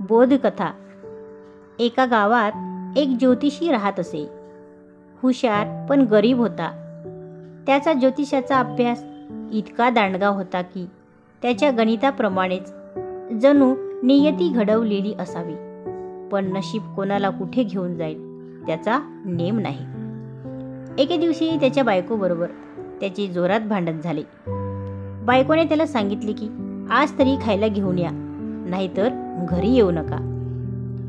बोधकथा. एका गावात एक ज्योतिषी राहत असे. हुशार पण गरीब होता. त्याचा ज्योतिषाचा अभ्यास इतका दांडगा होता की त्याच्या गणिताप्रमाणेच जणू नियती घडवलेली असावी. पण नशीब कोणाला कुठे घेऊन जाईल त्याचा नेम नाही. एके दिवशी त्याच्या बायकोबरोबर त्याचे जोरात भांडण झाले. बायकोने त्याला सांगितले की आज तरी खायला घेऊन या, नाहीतर घरी येऊ नका.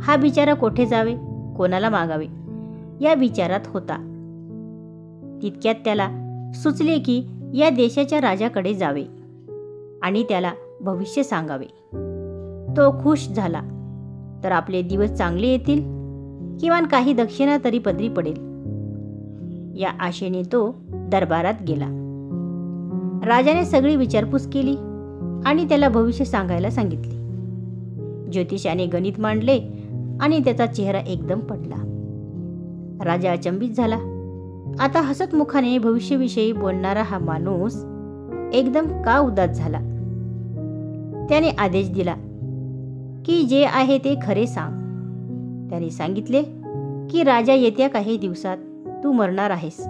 हा बिचारा कोठे जावे, कोणाला मागावे या विचारात होता. तितक्यात त्याला सुचले की या देशाच्या राजाकडे जावे आणि त्याला भविष्य सांगावे. तो खुश झाला तर आपले दिवस चांगले येतील, किमान काही दक्षिणा तरी पदरी पडेल या आशेने तो दरबारात गेला. राजाने सगळी विचारपूस केली आणि त्याला भविष्य सांगायला सांगितले. ज्योतिषाने गणित मांडले आणि त्याचा चेहरा एकदम पडला. राजा अचंबित झाला. आता हसत मुखाने भविष्याविषयी बोलणारा हा माणूस एकदम का उदास झाला. त्याने आदेश दिला की जे आहे ते खरे सांग. त्याने सांगितले की राजा येत्या काही दिवसात तू मरणार आहेस.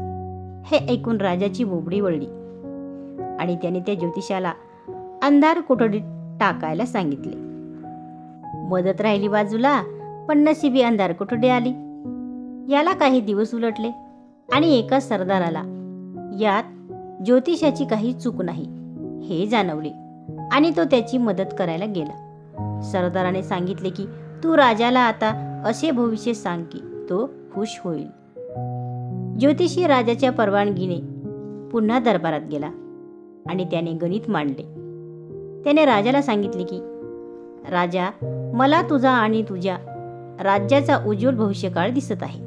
हे ऐकून राजाची बोबडी वळली आणि त्याने त्या ज्योतिषाला अंधार कोठडीत टाकायला सांगितले. मदत राहिली बाजूला, पण नशिबी अंधार कोठडी आली. याला काही दिवस उलटले आणि एका सरदाराला यात ज्योतिषाची काही चूक नाही हे जाणवले आणि तो त्याची मदत करायला गेला. सरदाराने सांगितले की तू राजाला आता असे भविष्य सांग की तो खुश होईल. ज्योतिषी राजाच्या परवानगीने पुन्हा दरबारात गेला आणि त्याने गणित मांडले. त्याने राजाला सांगितले की राजा, मला तुझा आणि तुझ्या राज्याचा उज्ज्वल भविष्यकाळ दिसत आहे.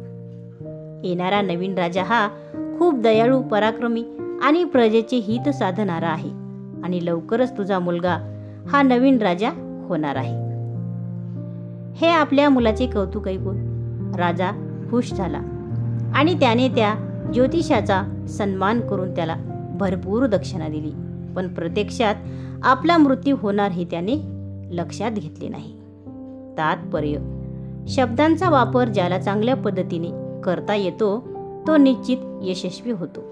येणारा नवीन राजा हा खूप दयाळू, पराक्रमी आणि प्रजेचे हित साधणारा आहे आणि लवकरच तुझा मुलगा हा नवीन राजा होणार आहे. हे आपल्या मुलाचे कौतुक ऐकून राजा खुश झाला आणि त्याने त्या ज्योतिषाचा सन्मान करून त्याला भरपूर दक्षिणा दिली. पण प्रत्यक्षात आपला मृत्यू होणार हे त्याने लक्षात घेतले नाही. तात्पर्य: शब्दांचा वापर ज्याला चांगल्या पद्धतीने करता येतो तो निश्चित यशस्वी होतो.